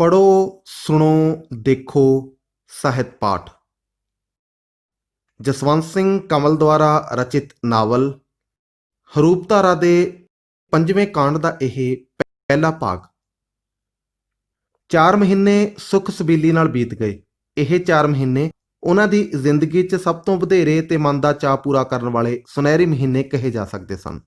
ਪੜ੍ਹੋ, ਸੁਣੋ, ਦੇਖੋ ਸਾਹਿਤ ਪਾਠ। ਜਸਵੰਤ ਸਿੰਘ ਕੰਵਲ ਦੁਆਰਾ ਰਚਿਤ ਨਾਵਲ ਹਰੂਪਧਾਰਾ ਦੇ 5ਵੇਂ ਕਾਂਡ ਦਾ ਇਹ ਪਹਿਲਾ ਭਾਗ। 4 ਮਹੀਨੇ ਸੁਖ ਸਬੀਲੀ ਨਾਲ ਬੀਤ ਗਏ। ਇਹ 4 ਮਹੀਨੇ ਉਹਨਾਂ ਦੀ ਜ਼ਿੰਦਗੀ 'ਚ ਸਭ ਤੋਂ ਵਧੇਰੇ ਤੇ ਮਨ ਦਾ ਚਾਅ ਪੂਰਾ ਕਰਨ ਵਾਲੇ ਸੁਨਹਿਰੀ ਮਹੀਨੇ ਕਹੇ ਜਾ ਸਕਦੇ ਸਨ।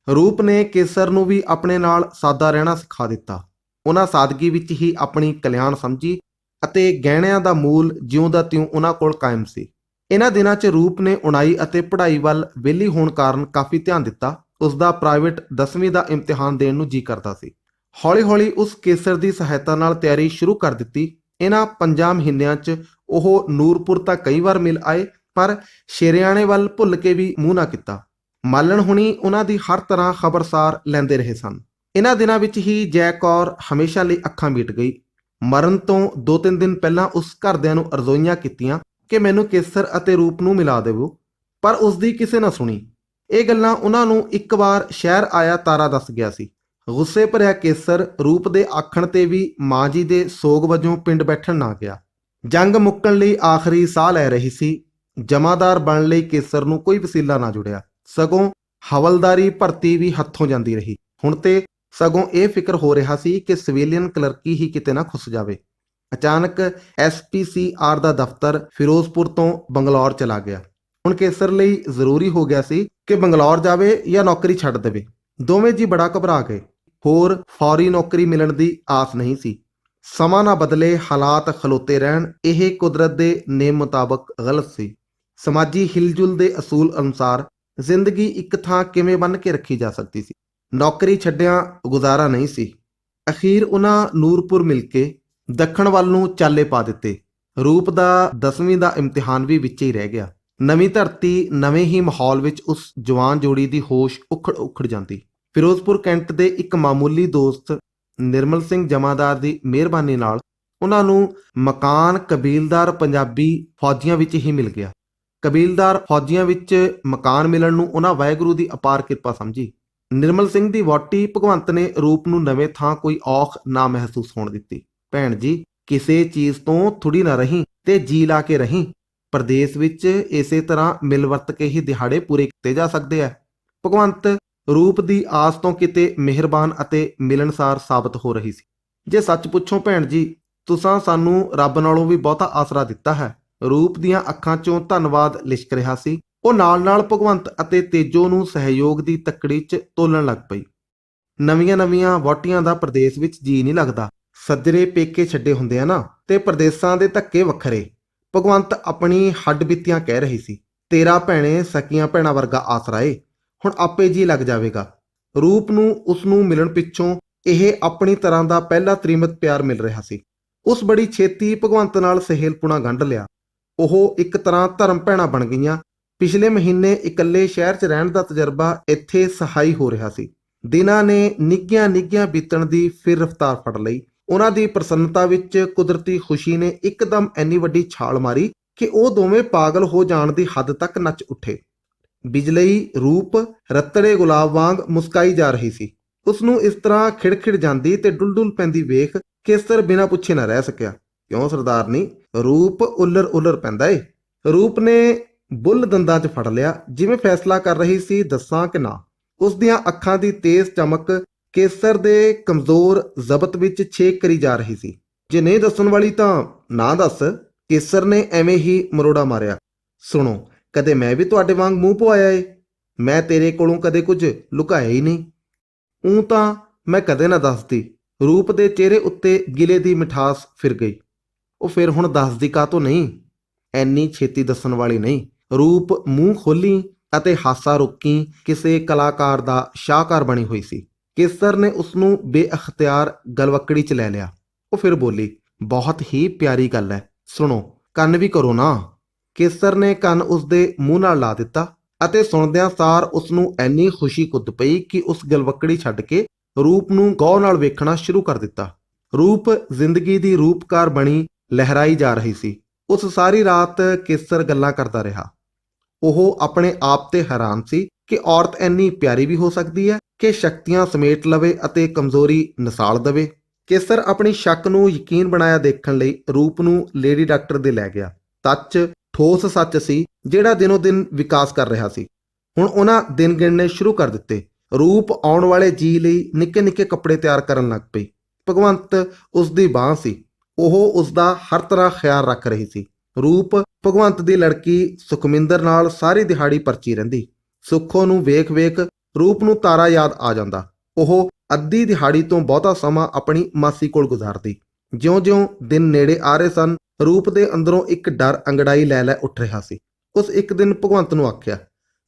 ਰੂਪ ਨੇ ਕੇਸਰ ਨੂੰ ਵੀ ਆਪਣੇ ਨਾਲ ਸਾਦਾ ਰਹਿਣਾ ਸਿਖਾ ਦਿੱਤਾ। ਉਹਨਾਂ ਸਾਦਗੀ ਵਿੱਚ ਹੀ ਆਪਣੀ ਕਲਿਆਣ ਸਮਝੀ ਅਤੇ ਗਹਿਣਿਆਂ ਦਾ ਮੂਲ ਜਿਉਂ ਦਾ ਤਿਉਂ ਉਹਨਾਂ ਕੋਲ ਕਾਇਮ ਸੀ। ਇਹਨਾਂ ਦਿਨਾਂ 'ਚ ਰੂਪ ਨੇ ਉਣਾਈ ਅਤੇ ਪੜ੍ਹਾਈ ਵੱਲ ਵਿਹਲੀ ਹੋਣ ਕਾਰਨ ਕਾਫੀ ਧਿਆਨ ਦਿੱਤਾ। ਉਸਦਾ ਪ੍ਰਾਈਵੇਟ 10ਵੀਂ ਦਾ ਇਮਤਿਹਾਨ ਦੇਣ ਨੂੰ ਜੀ ਕਰਦਾ ਸੀ। ਹੌਲੀ-ਹੌਲੀ ਉਸ ਕੇਸਰ ਦੀ ਸਹਾਇਤਾ ਨਾਲ ਤਿਆਰੀ ਸ਼ੁਰੂ ਕਰ ਦਿੱਤੀ। ਇਹਨਾਂ 5 ਮਹੀਨਿਆਂ 'ਚ ਉਹ ਨੂਰਪੁਰ ਤਾਂ ਕਈ ਵਾਰ ਮਿਲ ਆਏ, ਪਰ ਸ਼ੇਰਿਆਣੇ ਵੱਲ ਭੁੱਲ ਕੇ ਵੀ ਮੂੰਹ ਨਾ ਕੀਤਾ। ਮਾਲਣ ਹੁਣੀ ਉਹਨਾਂ ਦੀ ਹਰ ਤਰ੍ਹਾਂ ਖਬਰਸਾਰ ਲੈਂਦੇ ਰਹੇ ਸਨ। ਇਹਨਾਂ ਦਿਨਾਂ ਵਿੱਚ ਹੀ ਜੈ ਕੌਰ ਹਮੇਸ਼ਾ ਲਈ ਅੱਖਾਂ ਮੀਟ ਗਈ। ਮਰਨ ਤੋਂ 2-3 ਦਿਨ ਪਹਿਲਾਂ ਉਸ ਘਰਦਿਆਂ ਨੂੰ ਅਰਜ਼ੋਈਆਂ ਕੀਤੀਆਂ ਕਿ ਮੈਨੂੰ ਕੇਸਰ ਅਤੇ ਰੂਪ ਨੂੰ ਮਿਲਾ ਦੇਵੋ, ਪਰ ਉਸਦੀ ਕਿਸੇ ਨਾ ਸੁਣੀ। ਇਹ ਗੱਲਾਂ ਉਹਨਾਂ ਨੂੰ ਇੱਕ ਵਾਰ ਸ਼ਹਿਰ ਆਇਆ ਤਾਰਾ ਦੱਸ ਗਿਆ ਸੀ। ਗੁੱਸੇ ਭਰਿਆ ਕੇਸਰ ਰੂਪ ਦੇ ਆਖਣ ਤੇ ਵੀ ਮਾਂ ਜੀ ਦੇ ਸੋਗ ਵਜੋਂ ਪਿੰਡ ਬੈਠਣ ਨਾ ਗਿਆ। ਜੰਗ ਮੁੱਕਣ ਲਈ ਆਖਰੀ ਸਾਹ ਲੈ ਰਹੀ ਸੀ। ਜਮਾਦਾਰ ਬਣਨ ਲਈ ਕੇਸਰ ਨੂੰ ਕੋਈ ਵਸੀਲਾ ਨਾ ਜੁੜਿਆ, ਸਗੋਂ ਹਵਲਦਾਰੀ ਭਰਤੀ ਵੀ ਹੱਥੋਂ ਜਾਂਦੀ ਰਹੀ। ਹੁਣ ਤੇ ਸਗੋਂ ਇਹ ਫਿਕਰ ਹੋ ਰਿਹਾ ਸੀ ਕਿ ਸਿਵਿਲੀਅਨ ਕਲਰਕੀ ਹੀ ਕਿਤੇ ਨਾ ਖੁੱਸ ਜਾਵੇ। ਅਚਾਨਕ SPCR ਦਾ ਦਫ਼ਤਰ ਫਿਰੋਜ਼ਪੁਰ ਤੋਂ ਬੰਗਲੌਰ ਚਲਾ ਗਿਆ। ਹੁਣ ਕੇਸਰ ਲਈ ਜ਼ਰੂਰੀ ਹੋ ਗਿਆ ਸੀ ਕਿ ਬੰਗਲੌਰ ਜਾਵੇ ਜਾਂ ਨੌਕਰੀ ਛੱਡ ਦੇਵੇ। ਦੋਵੇਂ ਜੀ ਬੜਾ ਘਬਰਾ ਗਏ। ਹੋਰ ਫੌਰੀ ਨੌਕਰੀ ਮਿਲਣ ਦੀ ਆਸ ਨਹੀਂ ਸੀ। ਸਮਾਂ ਨਾ ਬਦਲੇ, ਹਾਲਾਤ ਖਲੋਤੇ ਰਹਿਣ, ਇਹ ਕੁਦਰਤ ਦੇ ਨੇਮ ਮੁਤਾਬਕ ਗਲਤ ਸੀ। ਸਮਾਜੀ ਹਿਲਜੁਲ ਦੇ ਅਸੂਲ ਅਨੁਸਾਰ ਜ਼ਿੰਦਗੀ ਇੱਕ ਥਾਂ ਕਿਵੇਂ ਬੰਨ੍ਹ ਕੇ ਰੱਖੀ ਜਾ ਸਕਦੀ ਸੀ। ਨੌਕਰੀ ਛੱਡਿਆਂ ਗੁਜ਼ਾਰਾ ਨਹੀਂ ਸੀ। ਅਖੀਰ ਉਹਨਾਂ ਨੂਰਪੁਰ ਮਿਲ ਕੇ ਦੱਖਣ ਵੱਲ ਨੂੰ ਚਾਲੇ ਪਾ ਦਿੱਤੇ। ਰੂਪ ਦਾ 10ਵੀਂ ਦਾ ਇਮਤਿਹਾਨ ਵੀ ਵਿੱਚ ਹੀ ਰਹਿ ਗਿਆ। ਨਵੀਂ ਧਰਤੀ, ਨਵੇਂ ਹੀ ਮਾਹੌਲ ਵਿੱਚ ਉਸ ਜਵਾਨ ਜੋੜੀ ਦੀ ਹੋਸ਼ ਉਖੜ ਜਾਂਦੀ। ਫਿਰੋਜ਼ਪੁਰ ਕੈਂਟ ਦੇ ਇੱਕ ਮਾਮੂਲੀ ਦੋਸਤ ਨਿਰਮਲ ਸਿੰਘ ਜਮਾਦਾਰ ਦੀ ਮਿਹਰਬਾਨੀ ਨਾਲ ਉਹਨਾਂ ਨੂੰ ਮਕਾਨ ਕਬੀਲਦਾਰ ਪੰਜਾਬੀ ਫੌਜੀਆਂ ਵਿੱਚ ਹੀ ਮਿਲ ਗਿਆ। ਕਬੀਲਦਾਰ ਫੌਜੀਆਂ ਵਿੱਚ ਮਕਾਨ ਮਿਲਣ ਨੂੰ ਉਹਨਾਂ ਵਾਹਿਗੁਰੂ ਦੀ ਅਪਾਰ ਕਿਰਪਾ ਸਮਝੀ। ਨਿਰਮਲ ਸਿੰਘ ਦੀ ਵਹੁਟੀ ਭਗਵੰਤ ਨੇ ਰੂਪ ਨੂੰ ਨਵੇਂ ਥਾਂ ਕੋਈ ਔਖ ਨਾ ਮਹਿਸੂਸ ਹੋਣ ਦਿੱਤੀ। ਭੈਣ ਜੀ, ਕਿਸੇ ਚੀਜ਼ ਤੋਂ ਥੁੜੀ ਨਾ ਰਹੀਂ ਤੇ ਜੀ ਲਾ ਕੇ ਰਹੀਂ। ਪ੍ਰਦੇਸ਼ ਵਿੱਚ ਇਸੇ ਤਰ੍ਹਾਂ ਮਿਲ ਵਰਤ ਕੇ ਹੀ ਦਿਹਾੜੇ ਪੂਰੇ ਕੀਤੇ ਜਾ ਸਕਦੇ ਆ। ਭਗਵੰਤ ਰੂਪ ਦੀ ਆਸ ਤੋਂ ਕਿਤੇ ਮਿਹਰਬਾਨ ਅਤੇ ਮਿਲਣਸਾਰ ਸਾਬਤ ਹੋ ਰਹੀ ਸੀ। ਜੇ ਸੱਚ ਪੁੱਛੋ ਭੈਣ ਜੀ, ਤੁਸਾਂ ਸਾਨੂੰ ਰੱਬ ਨਾਲੋਂ ਵੀ ਬਹੁਤਾ ਆਸਰਾ ਦਿੱਤਾ ਹੈ। ਰੂਪ ਦੀਆਂ ਅੱਖਾਂ 'ਚੋਂ ਧੰਨਵਾਦ ਲਿਸ਼ਕ ਰਿਹਾ ਸੀ। ਉਹ ਨਾਲ-ਨਾਲ ਭਗਵੰਤ ਅਤੇ ਤੇਜੋ ਨੂੰ ਸਹਿਯੋਗ ਦੀ ਤੱਕੜੀ 'ਚ ਤੋਲਣ ਲੱਗ ਪਈ। ਨਵੀਆਂ ਵਹੁਟੀਆਂ ਦਾ ਪ੍ਰਦੇਸ਼ ਵਿੱਚ ਜੀ ਨਹੀਂ ਲੱਗਦਾ। ਸੱਜਰੇ ਪੇਕੇ ਛੱਡੇ ਹੁੰਦੇ ਆ ਨਾ, ਤੇ ਪ੍ਰਦੇਸ਼ਾਂ ਦੇ ਧੱਕੇ ਵੱਖਰੇ। ਭਗਵੰਤ ਆਪਣੀ ਹੱਡ ਬੀਤੀਆਂ ਕਹਿ ਰਹੀ ਸੀ। ਤੇਰਾ ਭੈਣੇ ਸਕੀਆਂ ਭੈਣਾਂ ਵਰਗਾ ਆਸਰਾ ਏ, ਹੁਣ ਆਪੇ ਜੀ ਲੱਗ ਜਾਵੇਗਾ। ਰੂਪ ਨੂੰ ਉਸ ਨੂੰ ਮਿਲਣ ਪਿੱਛੋਂ ਇਹ ਆਪਣੀ ਤਰ੍ਹਾਂ ਦਾ ਪਹਿਲਾ ਤ੍ਰੀਮਤ ਪਿਆਰ ਮਿਲ ਰਿਹਾ ਸੀ। ਉਸ ਬੜੀ ਛੇਤੀ ਭਗਵੰਤ ਨਾਲ ਸਹੇਲਪੁਣਾ ਗੰਢ ਲਿਆ। ਉਹ ਇੱਕ ਤਰ੍ਹਾਂ ਧਰਮ ਭੈਣਾਂ ਬਣ ਗਈਆਂ। ਪਿਛਲੇ ਮਹੀਨੇ ਇਕੱਲੇ ਸ਼ਹਿਰ 'ਚ ਰਹਿਣ ਦਾ ਤਜਰਬਾ ਇੱਥੇ ਸਹਾਈ ਹੋ ਰਿਹਾ ਸੀ। ਦਿਨਾਂ ਨੇ ਨਿੱਘੀਆਂ ਬੀਤਣ ਦੀ ਫਿਰ ਰਫ਼ਤਾਰ ਫੜ ਲਈ। ਉਹਨਾਂ ਦੀ ਪ੍ਰਸੰਨਤਾ ਵਿੱਚ ਕੁਦਰਤੀ ਖੁਸ਼ੀ ਨੇ ਇੱਕਦਮ ਇੰਨੀ ਵੱਡੀ ਛਾਲ ਮਾਰੀ ਕਿ ਉਹ ਦੋਵੇਂ ਪਾਗਲ ਹੋ ਜਾਣ ਦੀ ਹੱਦ ਤੱਕ ਨੱਚ ਉੱਠੇ। ਬਿਜਲਈ ਰੂਪ ਰੱਤੜੇ ਗੁਲਾਬ ਵਾਂਗ ਮੁਸਕਾਈ ਜਾ ਰਹੀ ਸੀ। ਉਸ ਨੂੰ ਇਸ ਤਰ੍ਹਾਂ ਖਿੜਖਿੜ ਜਾਂਦੀ ਤੇ ਡੁੱਲ ਪੈਂਦੀ ਵੇਖ ਕੇਸਰ ਬਿਨਾਂ ਪੁੱਛੇ ਨਾ ਰਹਿ ਸਕਿਆ। ਕਿਉਂ ਸਰਦਾਰਨੀ, ਰੂਪ ਉਲਰ ਪੈਂਦਾ ਏ। ਰੂਪ ਨੇ ਬੁੱਲ ਦੰਦਾਂ 'ਚ ਫੜ ਲਿਆ, ਜਿਵੇਂ ਫੈਸਲਾ ਕਰ ਰਹੀ ਸੀ ਦੱਸਾਂ ਕਿ ਨਾ। ਉਸ ਦੀਆਂ ਅੱਖਾਂ ਦੀ ਤੇਜ਼ ਚਮਕ ਕੇਸਰ ਦੇ ਕਮਜ਼ੋਰ ਜ਼ਬਤ ਵਿੱਚ ਛੇਕ ਕਰੀ ਜਾ ਰਹੀ ਸੀ। ਜੇ ਨਹੀਂ ਦੱਸਣ ਵਾਲੀ ਤਾਂ ਨਾ ਦੱਸ। ਕੇਸਰ ਨੇ ਐਵੇਂ ਹੀ ਮਰੋੜਾ ਮਾਰਿਆ। ਸੁਣੋ, ਕਦੇ ਮੈਂ ਵੀ ਤੁਹਾਡੇ ਵਾਂਗ ਮੂੰਹ ਪਵਾਇਆ ਏ। ਮੈਂ ਤੇਰੇ ਕੋਲੋਂ ਕਦੇ ਕੁਝ ਲੁਕਾਇਆ ਹੀ ਨਹੀਂ। ਊਂ ਤਾਂ ਮੈਂ ਕਦੇ ਨਾ ਦੱਸਦੀ। ਰੂਪ ਦੇ ਚਿਹਰੇ ਉੱਤੇ ਗਿਲੇ ਦੀ ਮਿਠਾਸ ਫਿਰ ਗਈ। ਉਹ ਫਿਰ ਹੁਣ ਦੱਸਦੀ ਕਾਹਤੋਂ ਨਹੀਂ? ਐਨੀ ਛੇਤੀ ਦੱਸਣ ਵਾਲੀ ਨਹੀਂ। ਰੂਪ ਮੂੰਹ ਖੋਲੀ ਅਤੇ ਹਾਸਾ ਰੋਕੀ ਕਿਸੇ ਕਲਾਕਾਰ ਦਾ ਸ਼ਾਹਕਾਰ ਬਣੀ ਹੋਈ ਸੀ। ਕੇਸਰ ਨੇ ਉਸ ਨੂੰ ਬੇਅਖਤਿਆਰ ਗਲਵੱਕੜੀ 'ਚ ਲੈ ਲਿਆ। ਉਹ ਫਿਰ ਬੋਲੀ, ਬਹੁਤ ਹੀ ਪਿਆਰੀ ਗੱਲ ਹੈ, ਸੁਣੋ, ਕੰਨ ਵੀ ਕਰੋ ਨਾ। ਕੇਸਰ ਨੇ ਕੰਨ ਉਸਦੇ ਮੂੰਹ ਨਾਲ ਲਾ ਦਿੱਤਾ ਅਤੇ ਸੁਣਦਿਆਂ ਸਾਰ ਉਸ ਨੂੰ ਐਨੀ ਖੁਸ਼ੀ ਕੁੱਦ ਪਈ ਕਿ ਉਸ ਗਲਵੱਕੜੀ ਛੱਡ ਕੇ ਰੂਪ ਨੂੰ ਗੌਰ ਨਾਲ ਵੇਖਣਾ ਸ਼ੁਰੂ ਕਰ ਦਿੱਤਾ। ਰੂਪ ਜ਼ਿੰਦਗੀ ਦੀ ਰੂਪਕਾਰ ਬਣੀ ਲਹਿਰਾਈ ਜਾ ਰਹੀ ਸੀ। ਉਸ ਸਾਰੀ ਰਾਤ ਕੇਸਰ ਗੱਲਾਂ ਕਰਦਾ ਰਿਹਾ। ਉਹ ਆਪਣੇ ਆਪ ਤੇ ਹੈਰਾਨ ਸੀ ਕਿ ਔਰਤ ਇੰਨੀ ਪਿਆਰੀ ਵੀ ਹੋ ਸਕਦੀ ਹੈ ਕਿ ਸ਼ਕਤੀਆਂ ਸਮੇਟ ਲਵੇ ਅਤੇ ਕਮਜ਼ੋਰੀ ਨਸਾਲ ਦੇਵੇ। ਕੇਸਰ ਆਪਣੀ ਸ਼ੱਕ ਨੂੰ ਯਕੀਨ ਬਣਾਇਆ ਦੇਖਣ ਲਈ ਰੂਪ ਨੂੰ ਲੇਡੀ ਡਾਕਟਰ ਦੇ ਲੈ ਗਿਆ। ਸੱਚ ਠੋਸ ਸੱਚ ਸੀ ਜਿਹੜਾ ਦਿਨੋ ਦਿਨ ਵਿਕਾਸ ਕਰ ਰਿਹਾ ਸੀ। ਹੁਣ ਉਹਨਾਂ ਦਿਨ ਗਿਣਨੇ ਸ਼ੁਰੂ ਕਰ ਦਿੱਤੇ। ਰੂਪ ਆਉਣ ਵਾਲੇ ਜੀ ਲਈ ਨਿੱਕੇ ਨਿੱਕੇ ਕੱਪੜੇ ਤਿਆਰ ਕਰਨ ਲੱਗ ਪਈ। ਭਗਵੰਤ ਉਸ ਦੀ ਬਾਂਹ ਸੀ। ਉਹ ਉਸ ਦਾ ਹਰ ਤਰ੍ਹਾਂ ਖਿਆਲ ਰੱਖ ਰਹੀ ਸੀ। ਰੂਪ ਭਗਵੰਤ ਦੀ ਲੜਕੀ ਸੁਖਮਿੰਦਰ ਨਾਲ ਸਾਰੀ ਦਿਹਾੜੀ ਪਰਚੀ ਰਹਿੰਦੀ। ਸੁੱਖੋ ਨੂੰ ਵੇਖ ਰੂਪ ਨੂੰ ਤਾਰਾ ਯਾਦ ਆ ਜਾਂਦਾ। ਉਹ ਅੱਧੀ ਦਿਹਾੜੀ ਤੋਂ ਬਹੁਤਾ ਸਮਾਂ ਆਪਣੀ ਮਾਸੀ ਕੋਲ ਗੁਜ਼ਾਰਦੀ। ਜਿਉਂ-ਜਿਉਂ ਦਿਨ ਨੇੜੇ ਆ ਰਹੇ ਸਨ, ਰੂਪ ਦੇ ਅੰਦਰੋਂ ਇੱਕ ਡਰ ਅੰਗੜਾਈ ਲੈ ਉੱਠ ਰਿਹਾ ਸੀ। ਉਸ ਇੱਕ ਦਿਨ ਭਗਵੰਤ ਨੂੰ ਆਖਿਆ,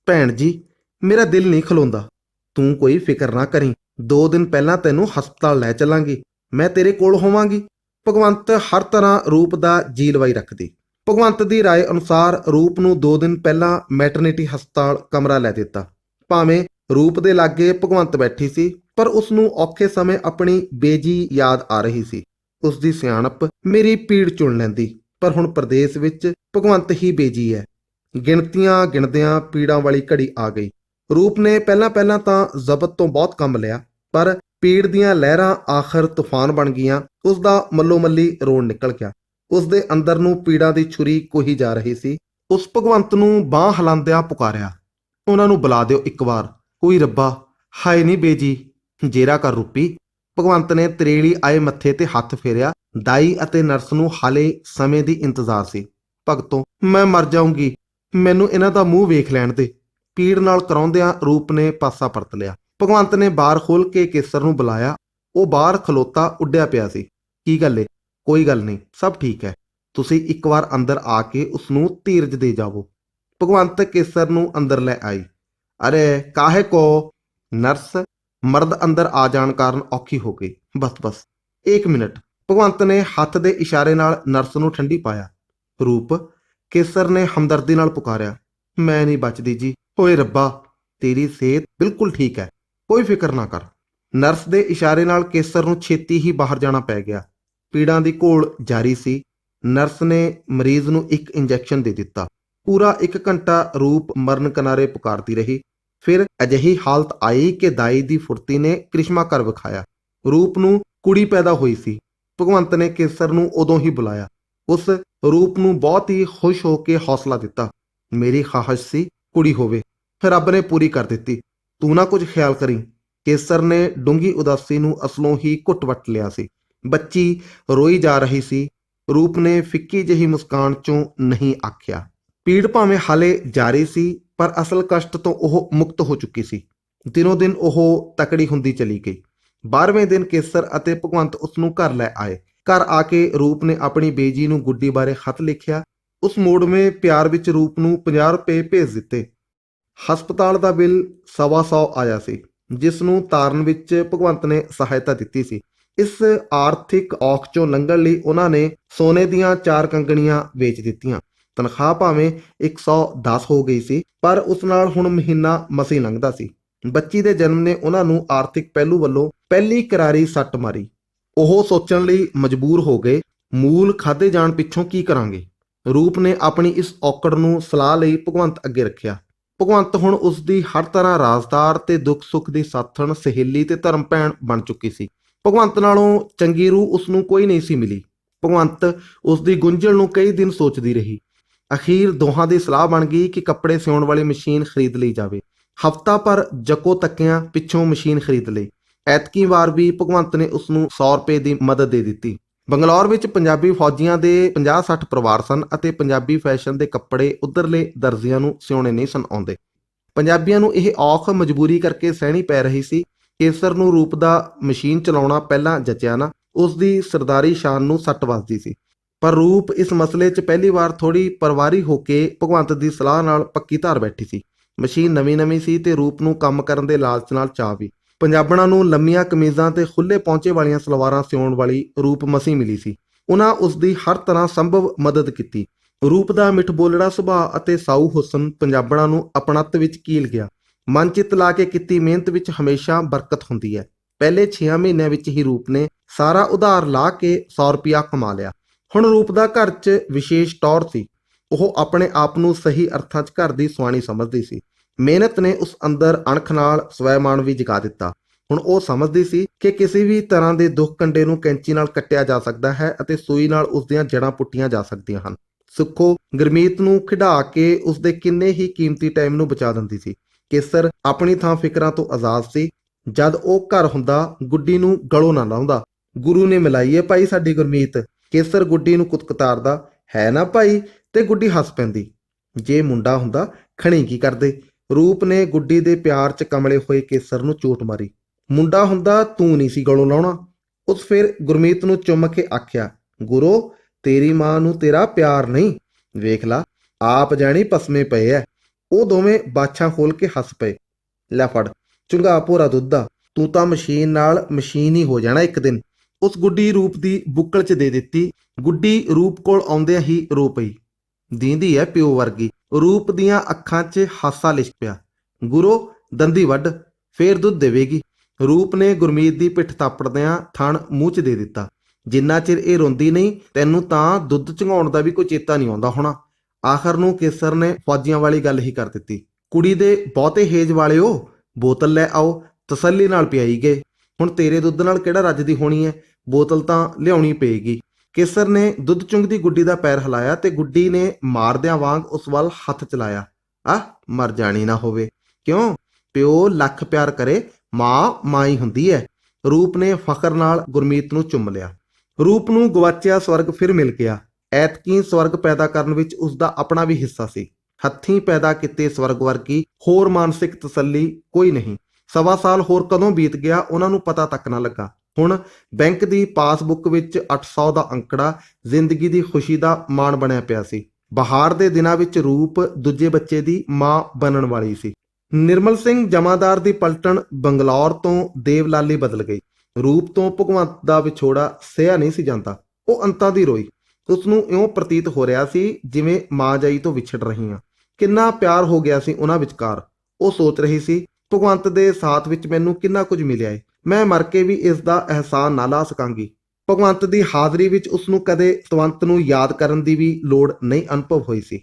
ਭੈਣ ਜੀ, ਮੇਰਾ ਦਿਲ ਨਹੀਂ ਖਲੋਂਦਾ। ਤੂੰ ਕੋਈ ਫਿਕਰ ਨਾ ਕਰੀਂ, 2 ਦਿਨ ਪਹਿਲਾਂ ਤੈਨੂੰ ਹਸਪਤਾਲ ਲੈ ਚੱਲਾਂਗੀ। ਮੈਂ ਤੇਰੇ ਕੋਲ ਹੋਵਾਂਗੀ। ਭਗਵੰਤ ਹਰ ਤਰ੍ਹਾਂ ਰੂਪ ਦਾ ਜੀ ਲਵਾਈ ਰੱਖਦੀ। ਭਗਵੰਤ ਦੀ ਰਾਏ ਅਨੁਸਾਰ ਰੂਪ ਨੂੰ 2 ਦਿਨ ਪਹਿਲਾਂ ਮੈਟਰਨਿਟੀ ਹਸਪਤਾਲ ਕਮਰਾ ਲੈ ਦਿੱਤਾ। ਭਾਵੇਂ ਰੂਪ ਦੇ ਲਾਗੇ ਭਗਵੰਤ ਬੈਠੀ ਸੀ, ਪਰ ਉਸ ਨੂੰ ਔਖੇ ਸਮੇਂ ਆਪਣੀ ਬੇਜੀ ਯਾਦ ਆ ਰਹੀ ਸੀ। ਉਸ ਦੀ ਸਿਆਣਪ ਮੇਰੀ ਪੀੜ ਚੁਣ ਲੈਂਦੀ, ਪਰ ਹੁਣ ਪ੍ਰਦੇਸ਼ ਵਿੱਚ ਭਗਵੰਤ ਹੀ ਬੇਜੀ ਹੈ। ਗਿਣਤੀਆਂ ਗਿਣਦਿਆਂ ਪੀੜਾਂ ਵਾਲੀ ਘੜੀ ਆ ਗਈ। ਰੂਪ ਨੇ ਪਹਿਲਾਂ ਤਾਂ ਜ਼ਬਤ ਤੋਂ ਬਹੁਤ ਕੰਮ ਲਿਆ, ਪਰ ਪੀੜ ਦੀਆਂ ਲਹਿਰਾਂ ਆਖਰ ਤੂਫਾਨ ਬਣ ਗਈਆਂ। ਉਸ ਦਾ ਮੱਲੋ ਮੱਲੀ ਰੋਣ ਨਿਕਲ ਗਿਆ। ਉਸ ਦੇ ਅੰਦਰ ਨੂੰ ਪੀੜਾਂ ਦੀ ਛੁਰੀ ਕੋਹੀ ਜਾ ਰਹੀ ਸੀ। ਉਸ ਭਗਵੰਤ ਨੂੰ ਬਾਂਹ ਹਿਲਾਉਂਦਿਆਂ ਪੁਕਾਰਿਆ, ਉਹਨਾਂ ਨੂੰ ਬੁਲਾ ਦਿਓ ਇੱਕ ਵਾਰ। ਕੋਈ ਰੱਬਾ, ਹਾਏ ਨਹੀਂ ਬੇਜੀ, ਜੇਰਾ ਕਰ ਰੂਪੀ। ਭਗਵੰਤ ਨੇ ਤਰੇੜੀ ਆਏ ਮੱਥੇ ਤੇ ਹੱਥ ਫੇਰਿਆ। ਦਾਈ ਅਤੇ ਨਰਸ ਨੂੰ ਹਾਲੇ ਸਮੇਂ ਦੀ ਇੰਤਜ਼ਾਰ ਸੀ। ਭਗਤੋਂ, ਮੈਂ ਮਰ ਜਾਊਂਗੀ, ਮੈਨੂੰ ਇਹਨਾਂ ਦਾ ਮੂੰਹ ਵੇਖ ਲੈਣ ਦੇ। ਪੀੜ ਨਾਲ ਕਰਾਉਂਦਿਆਂ ਰੂਪ ਨੇ ਪਾਸਾ ਪਰਤ ਲਿਆ। ਭਗਵੰਤ ਨੇ ਬਾਹਰ ਖੋਲ੍ਹ ਕੇ ਕੇਸਰ ਨੂੰ ਬੁਲਾਇਆ। ਉਹ ਬਾਹਰ ਖਲੋਤਾ ਉੱਡਿਆ ਪਿਆ ਸੀ। ਕੀ ਗੱਲ ਏ? ਕੋਈ ਗੱਲ ਨਹੀਂ, ਸਭ ਠੀਕ ਹੈ। ਤੁਸੀਂ ਇੱਕ ਵਾਰ ਅੰਦਰ ਆ ਕੇ ਉਸ ਨੂੰ ਧੀਰਜ ਦੇ ਜਾਵੋ। ਭਗਵੰਤ ਕੇਸਰ ਨੂੰ ਅੰਦਰ ਲੈ ਆਈ। ਅਰੇ ਕਾਹੇ ਕੋ? ਨਰਸ ਮਰਦ ਅੰਦਰ ਆ ਜਾਣ ਕਾਰਨ ਔਖੀ ਹੋ ਗਈ। ਬਸ 1 ਮਿੰਟ। ਭਗਵੰਤ ਨੇ ਹੱਥ ਦੇ ਇਸ਼ਾਰੇ ਨਾਲ ਨਰਸ ਨੂੰ ਠੰਡੀ ਪਾਇਆ। ਰੂਪ, ਕੇਸਰ ਨੇ ਹਮਦਰਦੀ ਨਾਲ ਪੁਕਾਰਿਆ, ਮੈਂ ਨਹੀਂ ਬਚਦੀ ਜੀ। ਓਏ ਰੱਬਾ, ਤੇਰੀ ਸਿਹਤ ਬਿਲਕੁਲ ਠੀਕ ਹੈ, ਕੋਈ ਫਿਕਰ ਨਾ ਕਰ। ਨਰਸ ਦੇ ਇਸ਼ਾਰੇ ਨਾਲ ਕੇਸਰ ਨੂੰ ਛੇਤੀ ਹੀ ਬਾਹਰ ਜਾਣਾ ਪੈ ਗਿਆ। ਪੀੜਾਂ ਦੀ ਘੋਲ ਜਾਰੀ ਸੀ। ਨਰਸ ਨੇ ਮਰੀਜ਼ ਨੂੰ ਇੱਕ ਇੰਜੈਕਸ਼ਨ ਦੇ ਦਿੱਤਾ। ਪੂਰਾ 1 ਘੰਟਾ ਰੂਪ ਮਰਨ ਕਿਨਾਰੇ ਪੁਕਾਰਦੀ ਰਹੀ। ਫਿਰ ਅਜਿਹੀ ਹਾਲਤ ਆਈ ਕਿ ਦਾਈ ਦੀ ਫੁਰਤੀ ਨੇ ਕ੍ਰਿਸ਼ਮਾ ਕਰ ਵਿਖਾਇਆ। ਰੂਪ ਨੂੰ ਕੁੜੀ ਪੈਦਾ ਹੋਈ ਸੀ। ਭਗਵੰਤ ਨੇ ਕੇਸਰ ਨੂੰ ਉਦੋਂ ਹੀ ਬੁਲਾਇਆ। ਉਸ ਰੂਪ ਨੂੰ ਬਹੁਤ ਹੀ ਖੁਸ਼ ਹੋ ਕੇ ਹੌਸਲਾ ਦਿੱਤਾ। ਮੇਰੀ ਖਾਹਿਸ਼ ਸੀ ਕੁੜੀ ਹੋਵੇ, ਰੱਬ ਨੇ ਪੂਰੀ ਕਰ ਦਿੱਤੀ। ਤੂੰ ਨਾ ਕੁਝ ਖਿਆਲ ਕਰੀ। ਕੇਸਰ ਨੇ ਡੂੰਘੀ ਉਦਾਸੀ ਨੂੰ ਅਸਲੋਂ ਹੀ ਘੁੱਟ ਵੱਟ ਲਿਆ ਸੀ। ਬੱਚੀ ਰੋਈ ਜਾ ਰਹੀ ਸੀ। ਰੂਪ ਨੇ ਫਿੱਕੀ ਜਿਹੀ ਮੁਸਕਾਨ ਚੋਂ ਨਹੀਂ ਆਖਿਆ। ਪੀੜ ਭਾਵੇਂ ਹਾਲੇ ਜਾਰੀ ਸੀ, ਪਰ ਅਸਲ ਕਸ਼ਟ ਤੋਂ ਉਹ ਮੁਕਤ ਹੋ ਚੁੱਕੀ ਸੀ। ਦਿਨੋਂ ਦਿਨ ਉਹ ਤਕੜੀ ਹੁੰਦੀ ਚਲੀ ਗਈ। 12ਵੇਂ ਦਿਨ ਕੇਸਰ ਅਤੇ ਭਗਵੰਤ ਉਸ ਨੂੰ ਘਰ ਲੈ ਆਏ। ਘਰ ਆ ਕੇ ਰੂਪ ਨੇ ਆਪਣੀ ਬੇਜੀ ਨੂੰ ਗੁੱਡੀ ਬਾਰੇ ਖਤ ਲਿਖਿਆ। ਉਸ ਮੋੜਵੇਂ ਪਿਆਰ ਵਿੱਚ ਰੂਪ ਨੂੰ 50 ਰੁਪਏ ਭੇਜ ਦਿੱਤੇ। ਹਸਪਤਾਲ ਦਾ ਬਿੱਲ 125 ਆਇਆ ਸੀ, ਜਿਸ ਨੂੰ ਤਾਰਨ ਵਿੱਚ ਭਗਵੰਤ ਨੇ ਸਹਾਇਤਾ ਦਿੱਤੀ ਸੀ। ਇਸ ਆਰਥਿਕ ਔਖ ਚੋਂ ਲੰਘਣ ਲਈ ਉਹਨਾਂ ਨੇ ਸੋਨੇ ਦੀਆਂ 4 ਕੰਗਣੀਆਂ ਵੇਚ ਦਿੱਤੀਆਂ। ਤਨਖਾਹ ਭਾਵੇਂ 110 ਹੋ ਗਈ ਸੀ, ਪਰ ਉਸ ਨਾਲ ਹੁਣ ਮਹੀਨਾ ਮਸੀਂ ਲੰਘਦਾ ਸੀ। ਬੱਚੀ ਦੇ ਜਨਮ ਨੇ ਉਹਨਾਂ ਨੂੰ ਆਰਥਿਕ ਪਹਿਲੂ ਵੱਲੋਂ ਪਹਿਲੀ ਕਰਾਰੀ ਸੱਟ ਮਾਰੀ। ਉਹ ਸੋਚਣ ਲਈ ਮਜਬੂਰ ਹੋ ਗਏ, ਮੂਲ ਖਾਧੇ ਜਾਣ ਪਿੱਛੋਂ ਕੀ ਕਰਾਂਗੇ। ਰੂਪ ਨੇ ਆਪਣੀ ਇਸ ਔਕੜ ਨੂੰ ਸਲਾਹ ਲਈ ਭਗਵੰਤ ਅੱਗੇ ਰੱਖਿਆ। ਭਗਵੰਤ ਹੁਣ ਉਸ ਦੀ ਹਰ ਤਰ੍ਹਾਂ ਰਾਜ਼ਦਾਰ ਤੇ ਦੁੱਖ ਸੁੱਖ ਦੀ ਸਾਥਣ, ਸਹੇਲੀ ਤੇ ਧਰਮ ਭੈਣ ਬਣ ਚੁੱਕੀ ਸੀ। ਭਗਵੰਤ ਨਾਲੋਂ ਚੰਗੀ ਰੂਹ ਉਸ ਨੂੰ ਕੋਈ ਨਹੀਂ ਸੀ ਮਿਲੀ। ਭਗਵੰਤ ਉਸ ਦੀ ਗੁੰਝਲ ਨੂੰ ਕਈ ਦਿਨ ਸੋਚਦੀ ਰਹੀ। ਅਖੀਰ ਦੋਹਾਂ ਦੀ ਸਲਾਹ ਬਣ ਗਈ ਕਿ ਕੱਪੜੇ ਸਿਉਣ ਵਾਲੀ ਮਸ਼ੀਨ ਖਰੀਦ ਲਈ ਜਾਵੇ। ਹਫ਼ਤਾ ਭਰ ਜੱਕੋ ਤੱਕਿਆਂ ਪਿੱਛੋਂ ਮਸ਼ੀਨ ਖਰੀਦ ਲਈ। ਐਤਕੀ ਵਾਰ ਵੀ ਭਗਵੰਤ ਨੇ ਉਸ ਨੂੰ 100 ਰੁਪਏ ਦੀ ਮਦਦ ਦੇ ਦਿੱਤੀ। ਬੰਗਲੌਰ ਵਿੱਚ ਪੰਜਾਬੀ ਫੌਜੀਆਂ ਦੇ 50-60 ਪਰਿਵਾਰ ਸਨ ਅਤੇ ਪੰਜਾਬੀ ਫੈਸ਼ਨ ਦੇ ਕੱਪੜੇ ਉੱਧਰਲੇ ਦਰਜ਼ੀਆਂ ਨੂੰ ਸਿਉਣੇ ਨਹੀਂ ਸਨ ਆਉਂਦੇ। ਪੰਜਾਬੀਆਂ ਨੂੰ ਇਹ ਔਖ ਮਜਬੂਰੀ ਕਰਕੇ ਸਹਿਣੀ ਪੈ ਰਹੀ ਸੀ। ਕੇਸਰ ਨੂੰ ਰੂਪ ਦਾ ਮਸ਼ੀਨ ਚਲਾਉਣਾ ਪਹਿਲਾਂ ਜਚਿਆ ਨਾ। ਉਸ ਦੀ ਸਰਦਾਰੀ ਸ਼ਾਨ ਨੂੰ ਸੱਟ ਵੱਜਦੀ ਸੀ। ਪਰ ਰੂਪ ਇਸ ਮਸਲੇ 'ਚ ਪਹਿਲੀ ਵਾਰ ਥੋੜ੍ਹੀ ਪਰਵਾਰੀ ਹੋ ਕੇ ਭਗਵੰਤ ਦੀ ਸਲਾਹ ਨਾਲ ਪੱਕੀ ਧਾਰ ਬੈਠੀ ਸੀ। ਮਸ਼ੀਨ ਨਵੀਂ ਸੀ ਤੇ ਰੂਪ ਨੂੰ ਕੰਮ ਕਰਨ ਦੇ ਲਾਲਚ ਨਾਲ ਚਾਅ ਵੀ। ਪੰਜਾਬਣਾਂ ਨੂੰ ਲੰਮੀਆਂ ਕਮੀਜ਼ਾਂ ਤੇ ਖੁੱਲੇ ਪਹੁੰਚੇ ਵਾਲੀਆਂ ਸਲਵਾਰਾਂ ਸਿਉਣ ਵਾਲੀ ਰੂਪ ਮਸੀਂ ਮਿਲੀ ਸੀ। ਉਹਨਾਂ ਉਸ ਦੀ ਹਰ ਤਰ੍ਹਾਂ ਸੰਭਵ ਮਦਦ ਕੀਤੀ। ਰੂਪ ਦਾ ਮਿੱਠ ਬੋਲੜਾ ਸੁਭਾਅ ਅਤੇ ਸਾਊ ਹੁਸਨ ਪੰਜਾਬਣਾਂ ਨੂੰ ਆਪਣੱਤ ਵਿੱਚ ਕੀਲ ਗਿਆ। ਮਨ ਚਿੱਤ ਲਾ ਕੇ ਕੀਤੀ ਮਿਹਨਤ ਵਿੱਚ ਹਮੇਸ਼ਾ ਬਰਕਤ ਹੁੰਦੀ ਹੈ। ਪਹਿਲੇ 6 ਮਹੀਨਿਆਂ ਵਿੱਚ ਹੀ ਰੂਪ ਨੇ ਸਾਰਾ ਉਧਾਰ ਲਾ ਕੇ 100 ਰੁਪਇਆ ਕਮਾ ਲਿਆ। ਹੁਣ ਰੂਪ ਦਾ ਘਰ 'ਚ ਵਿਸ਼ੇਸ਼ ਤੌਰ ਸੀ। ਉਹ ਆਪਣੇ ਆਪ ਨੂੰ ਸਹੀ ਅਰਥਾਂ 'ਚ ਘਰ ਦੀ ਸੁਆਣੀ ਸਮਝਦੀ ਸੀ। ਮਿਹਨਤ ਨੇ ਉਸ ਅੰਦਰ ਅਣਖ ਨਾਲ ਸਵੈਮਾਨ ਵੀ ਜਗਾ ਦਿੱਤਾ। ਹੁਣ ਉਹ ਸਮਝਦੀ ਸੀ ਕਿ ਕਿਸੇ ਵੀ ਤਰ੍ਹਾਂ ਦੇ ਦੁੱਖ ਕੰਡੇ ਨੂੰ ਕੈਂਚੀ ਨਾਲ ਕੱਟਿਆ ਜਾ ਸਕਦਾ ਹੈ ਅਤੇ ਸੂਈ ਨਾਲ ਉਸ ਦੀਆਂ ਜੜ੍ਹਾਂ ਪੁੱਟੀਆਂ ਜਾ ਸਕਦੀਆਂ ਹਨ। ਸੁੱਖੋ ਗੁਰਮੀਤ ਨੂੰ ਖਿਡਾ ਕੇ ਉਸਦੇ ਕਿੰਨੇ ਹੀ ਕੀਮਤੀ ਟਾਈਮ ਨੂੰ ਬਚਾ ਦਿੰਦੀ ਸੀ। ਕੇਸਰ ਆਪਣੀ ਥਾਂ ਫਿਕਰਾਂ ਤੋਂ ਆਜ਼ਾਦ ਸੀ। ਜਦ ਉਹ ਘਰ ਹੁੰਦਾ ਗੁੱਡੀ ਨੂੰ ਗਲੋਂ ਨਾ ਲਾਉਂਦਾ। ਗੁਰੂ ਨੇ ਮਿਲਾਈ ਏ ਭਾਈ ਸਾਡੀ ਗੁਰਮੀਤ। ਕੇਸਰ ਗੁੱਡੀ ਨੂੰ ਕੁਤਕੁਤਾਰਦਾ, ਹੈ ਨਾ ਭਾਈ, ਤੇ ਗੁੱਡੀ ਹੱਸ ਪੈਂਦੀ। ਜੇ ਮੁੰਡਾ ਹੁੰਦਾ ਖਣੀ ਕੀ ਕਰਦੇ। ਰੂਪ ਨੇ ਗੁੱਡੀ ਦੇ ਪਿਆਰ 'ਚ ਕਮਲੇ ਹੋਏ ਕੇਸਰ ਨੂੰ ਚੋਟ ਮਾਰੀ। ਮੁੰਡਾ ਹੁੰਦਾ ਤੂੰ ਨਹੀਂ ਸੀ ਗਲੋਂ ਲਾਉਣਾ। ਉਸ ਫਿਰ ਗੁਰਮੀਤ ਨੂੰ ਚੁੰਮ ਕੇ ਆਖਿਆ, ਗੁਰੋ ਤੇਰੀ ਮਾਂ ਨੂੰ ਤੇਰਾ ਪਿਆਰ ਨਹੀਂ, ਵੇਖ ਲਾ ਆਪ ਜਾਣੀ ਪਸਮੇ ਪਏ ਐ। ਉਹ ਦੋਵੇਂ ਬਾਛਾਂ ਖੋਲ ਕੇ ਹੱਸ ਪਏ। ਲੈ ਫੜ ਚੁੰਗਾ ਭੋਰਾ ਦੁੱਧ ਦਾ, ਤੂੰ ਤਾਂ ਮਸ਼ੀਨ ਨਾਲ ਮਸ਼ੀਨ ਹੀ ਹੋ ਜਾਣਾ ਇੱਕ ਦਿਨ। ਉਸ ਗੁੱਡੀ ਰੂਪ ਦੀ ਬੁੱਕਲ 'ਚ ਦੇ ਦਿੱਤੀ। ਗੁੱਡੀ ਰੂਪ ਕੋਲ ਆਉਂਦਿਆਂ ਹੀ ਰੋ ਪਈ। ਦੀਂਦੀ ਐ ਪਿਓ ਵਰਗੀ। ਰੂਪ ਦੀਆਂ ਅੱਖਾਂ 'ਚ ਹਾਸਾ ਲਿਸ਼ਕ ਪਿਆ। ਗੁਰੋ ਦੰਦੀ ਵੱਢ, ਫੇਰ ਦੁੱਧ ਦੇਵੇਗੀ। ਰੂਪ ਨੇ ਗੁਰਮੀਤ ਦੀ ਪਿੱਠ ਥਾਪੜਦਿਆਂ ਥਣ ਮੂੰਹ 'ਚ ਦੇ ਦਿੱਤਾ। ਜਿੰਨਾ ਚਿਰ ਇਹ ਰੋਂਦੀ ਨਹੀਂ ਤੈਨੂੰ ਤਾਂ ਦੁੱਧ ਚੁੰਘਾਉਣ ਦਾ ਵੀ ਕੋਈ ਚੇਤਾ ਨਹੀਂ ਆਉਂਦਾ ਹੋਣਾ। ਆਖਰ ਨੂੰ ਕੇਸਰ ਨੇ ਫੌਜੀਆਂ ਵਾਲੀ ਗੱਲ ਹੀ ਕਰ ਦਿੱਤੀ। ਕੁੜੀ ਦੇ ਬਹੁਤੇ ਹੇਜ ਵਾਲਿਓ, ਬੋਤਲ ਲੈ ਆਓ, ਤਸੱਲੀ ਨਾਲ ਪਿਆਈ ਗਏ। ਹੁਣ ਤੇਰੇ ਦੁੱਧ ਨਾਲ ਕਿਹੜਾ ਰੱਜਦੀ ਹੋਣੀ ਹੈ, ਬੋਤਲ ਤਾਂ ਲਿਆਉਣੀ ਪਏਗੀ। ਕੇਸਰ ਨੇ ਦੁੱਧ ਚੁੰਘਦੀ ਗੁੱਡੀ ਦਾ ਪੈਰ ਹਿਲਾਇਆ ਤੇ ਗੁੱਡੀ ਨੇ ਮਾਰਦਿਆਂ ਵਾਂਗ ਉਸ ਵੱਲ ਹੱਥ ਚਲਾਇਆ। ਆਹ ਮਰ ਜਾਣੀ ਨਾ ਹੋਵੇ। ਕਿਉਂ? ਪਿਓ ਲੱਖ ਪਿਆਰ ਕਰੇ, ਮਾਂ ਮਾਂ ਹੀ ਹੁੰਦੀ ਹੈ। ਰੂਪ ਨੇ ਫਖਰ ਨਾਲ ਗੁਰਮੀਤ ਨੂੰ ਚੁੰਮ ਲਿਆ। ਰੂਪ ਨੂੰ ਗਵਾਚਿਆ ਸਵਰਗ ਫਿਰ ਮਿਲ ਗਿਆ। ਐਤਕੀ ਸਵਰਗ ਪੈਦਾ ਕਰਨ ਵਿੱਚ ਉਸਦਾ ਆਪਣਾ ਵੀ ਹਿੱਸਾ ਸੀ। ਹੱਥੀਂ ਪੈਦਾ ਕੀਤੇ ਸਵਰਗ ਵਰਗੀ ਹੋਰ ਮਾਨਸਿਕ ਤਸੱਲੀ ਕੋਈ ਨਹੀਂ। 1.25 ਸਾਲ ਹੋਰ ਕਦੋਂ ਬੀਤ ਗਿਆ ਉਹਨਾਂ ਨੂੰ ਪਤਾ ਤੱਕ ਨਾ ਲੱਗਾ। ਹੁਣ ਬੈਂਕ ਦੀ ਪਾਸਬੁੱਕ ਵਿੱਚ 800 ਦਾ ਅੰਕੜਾ ਜ਼ਿੰਦਗੀ ਦੀ ਖੁਸ਼ੀ ਦਾ ਮਾਣ ਬਣਿਆ ਪਿਆ ਸੀ। ਬਹਾਰ ਦੇ ਦਿਨਾਂ ਵਿੱਚ ਰੂਪ ਦੂਜੇ ਬੱਚੇ ਦੀ ਮਾਂ ਬਣਨ ਵਾਲੀ ਸੀ। ਨਿਰਮਲ ਸਿੰਘ ਜਮਾਦਾਰ ਦੀ ਪਲਟਣ ਬੰਗਲੌਰ ਤੋਂ ਦੇਵਲਾਲੀ ਬਦਲ ਗਈ। ਰੂਪ ਤੋਂ ਭਗਵੰਤ ਦਾ ਵਿਛੋੜਾ ਸਹਿਆ ਨਹੀਂ ਸੀ ਜਾਂਦਾ। ਉਹ ਅੰਤਾਂ ਦੀ ਰੋਈ। ਉਸ ਨੂੰ ਇਉਂ ਪ੍ਰਤੀਤ ਹੋ ਰਿਹਾ ਸੀ ਜਿਵੇਂ ਮਾਂ ਜਾਈ ਤੋਂ ਵਿਛੜ ਰਹੀ ਹਾਂ। ਕਿੰਨਾ ਪਿਆਰ ਹੋ ਗਿਆ ਸੀ ਉਹਨਾਂ ਵਿਚਕਾਰ। ਉਹ ਸੋਚ ਰਹੀ ਸੀ, ਭਗਵੰਤ ਦੇ ਸਾਥ ਵਿੱਚ ਮੈਨੂੰ ਕਿੰਨਾ ਕੁਝ ਮਿਲਿਆ ਏ, ਮੈਂ ਮਰ ਕੇ ਵੀ ਇਸ ਦਾ ਅਹਿਸਾਨ ਨਾ ਲਾ ਸਕਾਂਗੀ। ਭਗਵੰਤ ਦੀ ਹਾਜ਼ਰੀ ਵਿੱਚ ਉਸ ਨੂੰ ਕਦੇ ਸਤਵੰਤ ਨੂੰ ਯਾਦ ਕਰਨ ਦੀ ਵੀ ਲੋੜ ਨਹੀਂ ਅਨੁਭਵ ਹੋਈ ਸੀ।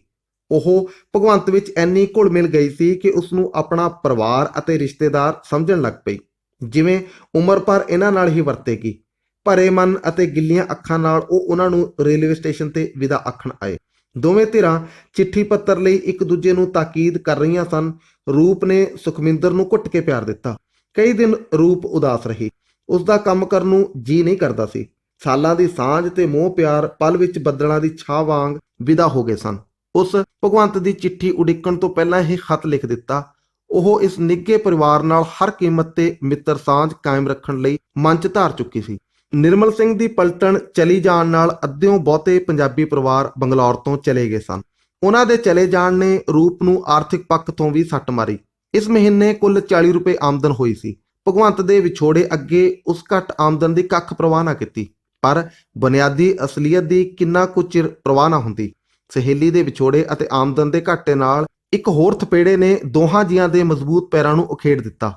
ਉਹ ਭਗਵੰਤ ਵਿੱਚ ਇੰਨੀ ਘੁਲ ਮਿਲ ਗਈ ਸੀ ਕਿ ਉਸ ਨੂੰ ਆਪਣਾ ਪਰਿਵਾਰ ਅਤੇ ਰਿਸ਼ਤੇਦਾਰ ਸਮਝਣ ਲੱਗ ਪਈ, ਜਿਵੇਂ ਉਮਰ ਭਰ ਇਹਨਾਂ ਨਾਲ ਹੀ ਵਰਤੇਗੀ। ਭਰੇ ਮਨ ਅਤੇ ਗਿੱਲੀਆਂ ਅੱਖਾਂ ਨਾਲ ਉਹ ਉਹਨਾਂ ਨੂੰ ਰੇਲਵੇ ਸਟੇਸ਼ਨ ਤੇ ਵਿਦਾ ਆਖਣ ਆਏ। ਦੋਵੇਂ ਧਿਰਾਂ ਚਿੱਠੀ ਪੱਤਰ ਲਈ ਇੱਕ ਦੂਜੇ ਨੂੰ ਤਾਕੀਦ ਕਰ ਰਹੀਆਂ ਸਨ। ਰੂਪ ਨੇ ਸੁਖਮਿੰਦਰ ਨੂੰ ਘੁੱਟ ਕੇ ਪਿਆਰ ਦਿੱਤਾ। ਕਈ ਦਿਨ ਰੂਪ ਉਦਾਸ ਰਹੀ। ਉਸ ਦਾ ਕੰਮ ਕਰਨ ਨੂੰ ਜੀ ਨਹੀਂ ਕਰਦਾ ਸੀ। ਸਾਲਾਂ ਦੀ ਸਾਂਝ ਤੇ ਮੋਹ ਪਿਆਰ ਪਲ ਵਿੱਚ ਬੱਦਲਾਂ ਦੀ ਛਾਂ ਵਾਂਗ ਵਿਦਾ ਹੋ ਗਏ ਸਨ। ਉਸ ਭਗਵੰਤ ਦੀ ਚਿੱਠੀ ਉਡੀਕਣ ਤੋਂ ਪਹਿਲਾਂ ਹੀ ਖਤ ਲਿਖ ਦਿੱਤਾ। ਉਹ ਇਸ ਨਿੱਘੇ ਪਰਿਵਾਰ ਨਾਲ ਹਰ ਕੀਮਤ ਤੇ ਮਿੱਤਰ ਸਾਂਝ ਕਾਇਮ ਰੱਖਣ ਲਈ ਮੰਚ ਧਾਰ ਚੁੱਕੀ ਸੀ। ਨਿਰਮਲ ਸਿੰਘ ਦੀ ਪਲਟਣ ਚਲੀ ਜਾਣ ਨਾਲ ਅੱਧਿਓਂ ਬਹੁਤੇ ਪੰਜਾਬੀ ਪਰਿਵਾਰ ਬੰਗਲੌਰ ਤੋਂ ਚਲੇ ਗਏ ਸਨ। ਉਹਨਾਂ ਦੇ ਚਲੇ ਜਾਣ ਨੇ ਰੂਪ ਨੂੰ ਆਰਥਿਕ ਪੱਖ ਤੋਂ ਵੀ ਸੱਟ ਮਾਰੀ। ਇਸ ਮਹੀਨੇ ਕੁੱਲ 40 ਰੁਪਏ ਆਮਦਨ ਹੋਈ ਸੀ। ਭਗਵੰਤ ਦੇ ਵਿਛੋੜੇ ਅੱਗੇ ਉਸ ਘੱਟ ਆਮਦਨ ਦੀ ਕੱਖ ਪਰਵਾਹ ਨਾ ਕੀਤੀ, ਪਰ ਬੁਨਿਆਦੀ ਅਸਲੀਅਤ ਦੀ ਕਿੰਨਾ ਕੁ ਚਿਰ ਪਰਵਾਹ ਨਾ ਹੁੰਦੀ। ਸਹੇਲੀ ਦੇ ਵਿਛੋੜੇ ਅਤੇ ਆਮਦਨ ਦੇ ਘਾਟੇ ਨਾਲ ਇੱਕ ਹੋਰ ਥਪੇੜੇ ਨੇ ਦੋਹਾਂ ਜੀਆਂ ਦੇ ਮਜ਼ਬੂਤ ਪੈਰਾਂ ਨੂੰ ਉਖੇੜ ਦਿੱਤਾ।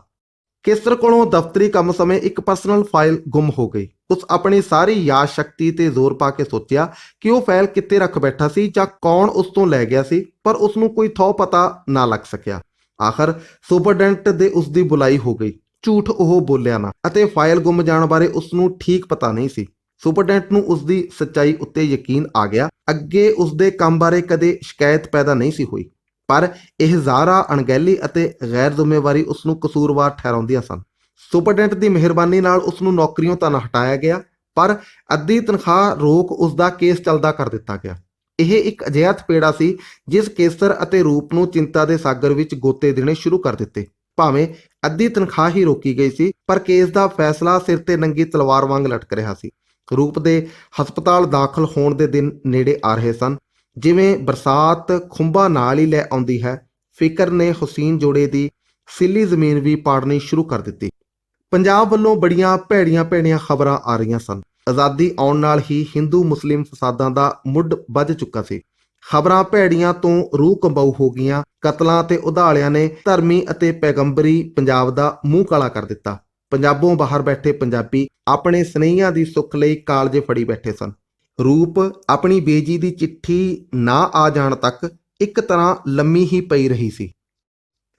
ਕੇਸਰ ਕੋਲੋਂ ਦਫ਼ਤਰੀ ਕੰਮ ਸਮੇਂ ਇੱਕ ਪਰਸਨਲ ਫਾਈਲ ਗੁੰਮ ਹੋ ਗਈ। ਉਸ ਆਪਣੀ ਸਾਰੀ ਯਾਦ ਸ਼ਕਤੀ ਤੇ ਜ਼ੋਰ ਪਾ ਕੇ ਸੋਚਿਆ ਕਿ ਉਹ ਫਾਈਲ ਕਿੱਥੇ ਰੱਖ ਬੈਠਾ ਸੀ ਜਾਂ ਕੌਣ ਉਸ ਤੋਂ ਲੈ ਗਿਆ ਸੀ, ਪਰ ਉਸ ਨੂੰ ਕੋਈ ਥਹੁ ਪਤਾ ਨਾ ਲੱਗ ਸਕਿਆ। ਆਖਰ ਸੁਪਰਡੈਂਟ ਦੇ ਉਸ ਦੀ ਬੁਲਾਈ ਹੋ ਗਈ। ਝੂਠ ਉਹ ਬੋਲਿਆ ਨਾ ਅਤੇ ਫਾਈਲ ਗੁੰਮ ਜਾਣ ਬਾਰੇ ਉਸ ਨੂੰ ਠੀਕ ਪਤਾ ਨਹੀਂ ਸੀ। ਸੁਪਰਡੈਂਟ ਨੂੰ ਉਸ ਦੀ ਸੱਚਾਈ ਉੱਤੇ ਯਕੀਨ ਆ ਗਿਆ। ਅੱਗੇ ਉਸ ਦੇ ਕੰਮ ਬਾਰੇ ਕਦੇ ਸ਼ਿਕਾਇਤ ਪੈਦਾ ਨਹੀਂ ਸੀ ਹੋਈ, ਪਰ ਇਹ ਜ਼ਾਹਰਾ ਅਣਗਹਿਲੀ ਅਤੇ ਗੈਰ ਜ਼ਿੰਮੇਵਾਰੀ ਉਸ ਨੂੰ ਕਸੂਰਵਾਰ ਠਹਿਰਾਉਂਦੀਆਂ ਸਨ। ਸੁਪਰਡੈਂਟ ਦੀ ਮਿਹਰਬਾਨੀ ਨਾਲ ਉਸ ਨੂੰ ਨੌਕਰੀਓਂ ਤਾਂ ਨਾ ਹਟਾਇਆ ਗਿਆ, ਪਰ ਅੱਧੀ ਤਨਖਾਹ ਰੋਕ ਉਸ ਦਾ ਕੇਸ ਚੱਲਦਾ ਕਰ ਦਿੱਤਾ ਗਿਆ। ਇਹ ਇੱਕ ਅਜਿਹਾ ਥਪੇੜਾ ਸੀ ਜਿਸ ਕੇਸਰ ਅਤੇ ਰੂਪ ਨੂੰ ਚਿੰਤਾ ਦੇ ਸਾਗਰ ਵਿੱਚ ਗੋਤੇ ਦੇਣੇ ਸ਼ੁਰੂ ਕਰ ਦਿੱਤੇ। ਭਾਵੇਂ ਅੱਧੀ ਤਨਖਾਹ ਹੀ ਰੋਕੀ ਗਈ ਸੀ, ਪਰ ਕੇਸ ਦਾ ਫੈਸਲਾ ਸਿਰ ਤੇ ਨੰਗੀ ਤਲਵਾਰ ਵਾਂਗ ਲਟਕ ਰਿਹਾ ਸੀ। ਰੂਪ ਦੇ ਹਸਪਤਾਲ ਦਾਖਲ ਹੋਣ ਦੇ ਦਿਨ ਨੇੜੇ ਆ ਰਹੇ ਸਨ। ਜਿਵੇਂ ਬਰਸਾਤ ਖੁੰਭਾਂ ਨਾਲ ਹੀ ਲੈ ਆਉਂਦੀ ਹੈ, ਫਿਕਰ ਨੇ ਹੁਸੀਨ ਜੋੜੇ ਦੀ ਸਿੱਲੀ ਜ਼ਮੀਨ ਵੀ ਪਾੜਨੀ ਸ਼ੁਰੂ ਕਰ ਦਿੱਤੀ। ਪੰਜਾਬ ਵੱਲੋਂ ਬੜੀਆਂ ਭੈੜੀਆਂ ਖਬਰਾਂ ਆ ਰਹੀਆਂ ਸਨ। ਆਜ਼ਾਦੀ ਆਉਣ ਨਾਲ ਹੀ ਹਿੰਦੂ ਮੁਸਲਿਮ ਫਸਾਦਾਂ ਦਾ ਮੁੱਢ ਵੱਜ ਚੁੱਕਾ ਸੀ। ਖਬਰਾਂ ਭੈੜੀਆਂ ਤੋਂ ਰੂਹ ਕੰਬਾਊ ਹੋ ਗਈਆਂ। ਕਤਲਾਂ ਤੇ ਉਧਾਲਿਆਂ ਨੇ ਧਰਮੀ ਅਤੇ ਪੈਗੰਬਰੀ ਪੰਜਾਬ ਦਾ ਮੂੰਹ ਕਾਲਾ ਕਰ ਦਿੱਤਾ। ਪੰਜਾਬੋਂ ਬਾਹਰ ਬੈਠੇ ਪੰਜਾਬੀ ਆਪਣੇ ਸਨੇਹੀਆਂ ਦੀ ਸੁੱਖ ਲਈ ਕਾਲਜੇ ਫੜੀ ਬੈਠੇ ਸਨ। ਰੂਪ ਆਪਣੀ ਬੇਜੀ ਦੀ ਚਿੱਠੀ ਨਾ ਆ ਜਾਣ ਤੱਕ ਇੱਕ ਤਰ੍ਹਾਂ ਲੰਮੀ ਹੀ ਪਈ ਰਹੀ ਸੀ।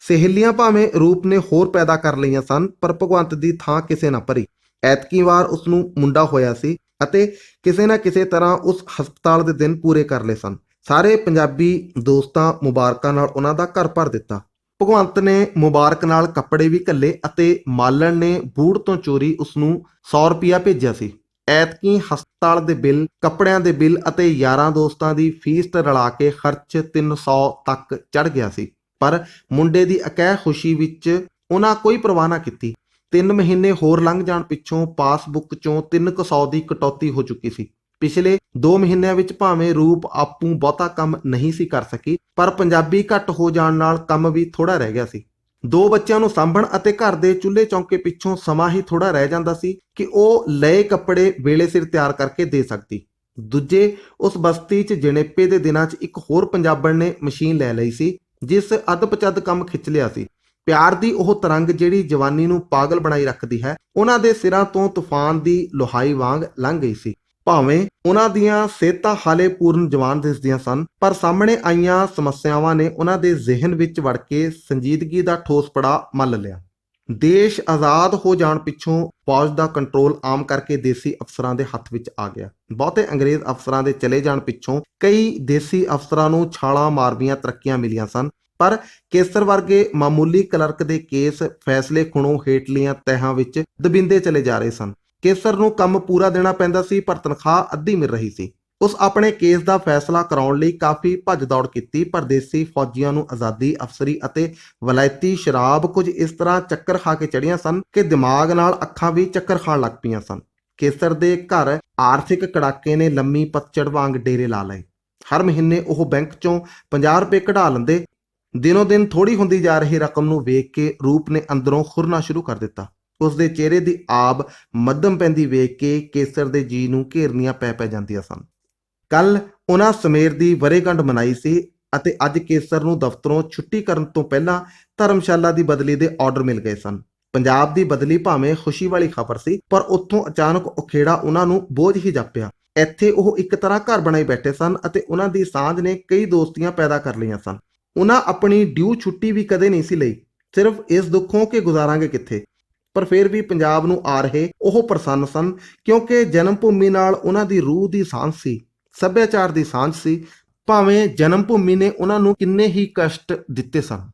ਸਹੇਲੀਆਂ ਭਾਵੇਂ ਰੂਪ ਨੇ ਹੋਰ ਪੈਦਾ ਕਰ ਲਈਆਂ ਸਨ, ਪਰ ਭਗਵੰਤ ਦੀ ਥਾਂ ਕਿਸੇ ਨਾ ਭਰੀ। ਐਤਕੀ ਵਾਰ ਉਸ ਨੂੰ ਮੁੰਡਾ ਹੋਇਆ ਸੀ ਅਤੇ ਕਿਸੇ ਨਾ ਕਿਸੇ ਤਰ੍ਹਾਂ ਉਸ ਹਸਪਤਾਲ ਦੇ ਦਿਨ ਪੂਰੇ ਕਰ ਲਏ ਸਨ। ਸਾਰੇ ਪੰਜਾਬੀ ਦੋਸਤਾਂ ਮੁਬਾਰਕਾਂ ਨਾਲ ਉਹਨਾਂ ਦਾ ਘਰ ਭਰ ਦਿੱਤਾ। ਭਗਵੰਤ ਨੇ ਮੁਬਾਰਕ ਨਾਲ ਕੱਪੜੇ ਵੀ ਘੱਲੇ ਅਤੇ ਮਾਲਣ ਨੇ ਬੂੜ ਤੋਂ ਚੋਰੀ ਉਸ ਨੂੰ 100 ਰੁਪਇਆ ਭੇਜਿਆ ਸੀ। ਐਤਕੀ ਹਸਪਤਾਲ ਦੇ ਬਿੱਲ, ਕੱਪੜਿਆਂ ਦੇ ਬਿੱਲ ਅਤੇ ਯਾਰਾਂ ਦੋਸਤਾਂ ਦੀ ਫੀਸ ਰਲਾ ਕੇ ਖਰਚ 300 ਤੱਕ ਚੜ ਗਿਆ ਸੀ। ਪਰ ਮੁੰਡੇ ਦੀ ਅਕਹਿ ਖੁਸ਼ੀ ਵਿੱਚ ਉਹਨਾਂ ਕੋਈ ਪਰਵਾਹ ਨਾ ਕੀਤੀ। 3 ਮਹੀਨੇ ਹੋਰ ਲੰਘ ਜਾਣ ਪਿੱਛੋਂ ਪਾਸਬੁੱਕ ਚੋਂ 300 ਦੀ ਕਟੌਤੀ ਹੋ ਚੁੱਕੀ ਸੀ। ਪਿਛਲੇ 2 ਮਹੀਨਿਆਂ ਵਿੱਚ ਭਾਵੇਂ ਰੂਪ ਆਪੂ ਬਹੁਤਾ ਕੰਮ ਨਹੀਂ ਸੀ ਕਰ ਸਕੀ, ਪਰ ਪੰਜਾਬੀ ਘੱਟ ਹੋ ਜਾਣ ਨਾਲ ਕੰਮ ਵੀ ਥੋੜਾ ਰਹਿ ਗਿਆ ਸੀ। 2 ਬੱਚਿਆਂ ਨੂੰ ਸਾਂਭਣ ਅਤੇ ਘਰ ਦੇ ਚੁੱਲ੍ਹੇ ਚੌਂਕੇ ਪਿੱਛੋਂ ਸਮਾਂ ਹੀ ਥੋੜਾ ਰਹਿ ਜਾਂਦਾ ਸੀ ਕਿ ਉਹ ਲਏ ਕੱਪੜੇ ਵੇਲੇ ਸਿਰ ਤਿਆਰ ਕਰਕੇ ਦੇ ਸਕਦੀ। ਦੂਜੇ, ਉਸ ਬਸਤੀ 'ਚ ਜਣੇਪੇ ਦੇ ਦਿਨਾਂ 'ਚ ਇੱਕ ਹੋਰ ਪੰਜਾਬਣ ਨੇ ਮਸ਼ੀਨ ਲੈ ਲਈ ਸੀ, ਜਿਸ ਅੱਧ-ਪਚੱਧ ਕੰਮ ਖਿੱਚ ਲਿਆ ਸੀ। ਪਿਆਰ ਦੀ ਉਹ ਤਰੰਗ ਜਿਹੜੀ ਜਵਾਨੀ ਨੂੰ ਪਾਗਲ ਬਣਾਈ ਰੱਖਦੀ ਹੈ, ਉਹਨਾਂ ਦੇ ਸਿਰਾਂ ਤੋਂ ਤੂਫਾਨ ਦੀ ਲੁਹਾਈ ਵਾਂਗ ਲੰਘ ਗਈ ਸੀ। ਭਾਵੇਂ ਉਹਨਾਂ ਦੀਆਂ ਸਿਹਤਾਂ ਹਾਲੇ ਪੂਰਨ ਜਵਾਨ ਦਿਸਦੀਆਂ ਸਨ, ਪਰ ਸਾਹਮਣੇ ਆਈਆਂ ਸਮੱਸਿਆਵਾਂ ਨੇ ਉਹਨਾਂ ਦੇ ਜ਼ਿਹਨ ਵਿੱਚ ਵੜ ਕੇ ਸੰਜੀਦਗੀ ਦਾ ਠੋਸ ਪੜਾਅ ਮੱਲ ਲਿਆ। ਦੇਸ਼ ਆਜ਼ਾਦ ਹੋ ਜਾਣ ਪਿੱਛੋਂ ਫੌਜ ਦਾ ਕੰਟਰੋਲ ਆਮ ਕਰਕੇ ਦੇਸੀ ਅਫਸਰਾਂ ਦੇ ਹੱਥ ਵਿੱਚ ਆ ਗਿਆ। ਬਹੁਤੇ ਅੰਗਰੇਜ਼ ਅਫਸਰਾਂ ਦੇ ਚਲੇ ਜਾਣ ਪਿੱਛੋਂ ਕਈ ਦੇਸੀ ਅਫਸਰਾਂ ਨੂੰ ਛਾਲਾਂ ਮਾਰਵੀਆਂ ਤਰੱਕੀਆਂ ਮਿਲੀਆਂ ਸਨ, ਪਰ ਕੇਸਰ ਵਰਗੇ ਮਾਮੂਲੀ ਕਲਰਕ ਦੇ ਕੇਸ ਫੈਸਲੇ ਖੁਣੋਂ ਹੇਠਲੀਆਂ ਤਹਿਾਂ ਵਿੱਚ ਦਬਿੰਦੇ ਚਲੇ ਜਾ ਰਹੇ ਸਨ। ਕੇਸਰ ਨੂੰ ਕੰਮ ਪੂਰਾ ਦੇਣਾ ਪੈਂਦਾ ਸੀ, ਪਰ ਤਨਖਾਹ ਅੱਧੀ ਮਿਲ ਰਹੀ ਸੀ। ਉਸ ਆਪਣੇ ਕੇਸ ਦਾ ਫੈਸਲਾ ਕਰਾਉਣ ਲਈ ਕਾਫੀ ਭੱਜ ਦੌੜ ਕੀਤੀ, ਪਰ ਦੇਸੀ ਫੌਜੀਆਂ ਨੂੰ ਆਜ਼ਾਦੀ, ਅਫਸਰੀ ਅਤੇ ਵਲਾਇਤੀ ਸ਼ਰਾਬ ਕੁਝ ਇਸ ਤਰ੍ਹਾਂ ਚੱਕਰ ਖਾ ਕੇ ਚੜੀਆਂ ਸਨ ਕਿ ਦਿਮਾਗ ਨਾਲ ਅੱਖਾਂ ਵੀ ਚੱਕਰ ਖਾਣ ਲੱਗ ਪਈਆਂ ਸਨ। ਕੇਸਰ ਦੇ ਘਰ ਆਰਥਿਕ ਕੜਾਕੇ ਨੇ ਲੰਮੀ ਪਤਝੜ ਵਾਂਗ ਡੇਰੇ ਲਾ ਲਏ। ਹਰ ਮਹੀਨੇ ਉਹ ਬੈਂਕ 'ਚੋਂ 50 ਰੁਪਏ ਕਢਾ ਲੈਂਦੇ। ਦਿਨੋਂ ਦਿਨ ਥੋੜੀ ਹੁੰਦੀ ਜਾ ਰਹੀ ਰਕਮ ਨੂੰ ਵੇਖ ਕੇ ਰੂਪ ਨੇ ਅੰਦਰੋਂ ਖੁਰਨਾ ਸ਼ੁਰੂ ਕਰ ਦਿੱਤਾ। ਉਸ ਦੇ ਚਿਹਰੇ ਦੀ ਆਬ ਮੱਧਮ ਪੈਂਦੀ ਵੇਖ ਕੇ ਕੇਸਰ ਦੇ ਜੀ ਨੂੰ ਘੇਰਨੀਆਂ ਪੈ ਜਾਂਦੀਆਂ ਸਨ। ਕੱਲ ਉਹਨਾਂ ਸਮੇਰ ਦੀ ਵਰ੍ਹੇਗੰਢ ਮਨਾਈ ਸੀ ਅਤੇ ਅੱਜ ਕੇਸਰ ਨੂੰ ਦਫ਼ਤਰੋਂ ਛੁੱਟੀ ਕਰਨ ਤੋਂ ਪਹਿਲਾਂ ਧਰਮਸ਼ਾਲਾ ਦੀ ਬਦਲੀ ਦੇ ਆਰਡਰ ਮਿਲ ਗਏ ਸਨ। ਪੰਜਾਬ ਦੀ ਬਦਲੀ ਭਾਵੇਂ ਖੁਸ਼ੀ ਵਾਲੀ ਖਬਰ ਸੀ, ਪਰ ਉੱਥੋਂ ਅਚਾਨਕ ਉਖੇੜਾ ਉਹਨਾਂ ਨੂੰ ਬੋਝ ਹੀ ਜਾਪਿਆ। ਇੱਥੇ ਉਹ ਇੱਕ ਤਰ੍ਹਾਂ ਘਰ ਬਣਾਈ ਬੈਠੇ ਸਨ ਅਤੇ ਉਹਨਾਂ ਦੀ ਸਾਂਝ ਨੇ ਕਈ ਦੋਸਤੀਆਂ ਪੈਦਾ ਕਰ ਲਈਆਂ ਸਨ। ਉਹਨਾਂ ਆਪਣੀ ਡਿਊ ਛੁੱਟੀ ਵੀ ਕਦੇ ਨਹੀਂ ਸੀ ਲਈ, ਸਿਰਫ ਇਸ ਦੁੱਖੋਂ ਕਿ ਗੁਜ਼ਾਰਾਂਗੇ ਕਿੱਥੇ। ਪਰ ਫਿਰ ਵੀ ਪੰਜਾਬ ਨੂੰ ਆ ਰਹੇ ਉਹ ਪ੍ਰਸੰਨ ਸਨ, ਕਿਉਂਕਿ ਜਨਮ ਭੂਮੀ ਨਾਲ ਉਹਨਾਂ ਦੀ ਰੂਹ ਦੀ ਸਾਂਝ ਸੀ, ਸੱਭਿਆਚਾਰ ਦੀ ਸਾਂਝ ਸੀ, ਭਾਵੇਂ ਜਨਮ ਭੂਮੀ ਨੇ ਉਹਨਾਂ ਨੂੰ ਕਿੰਨੇ ਹੀ ਕਸ਼ਟ ਦਿੱਤੇ ਸਨ।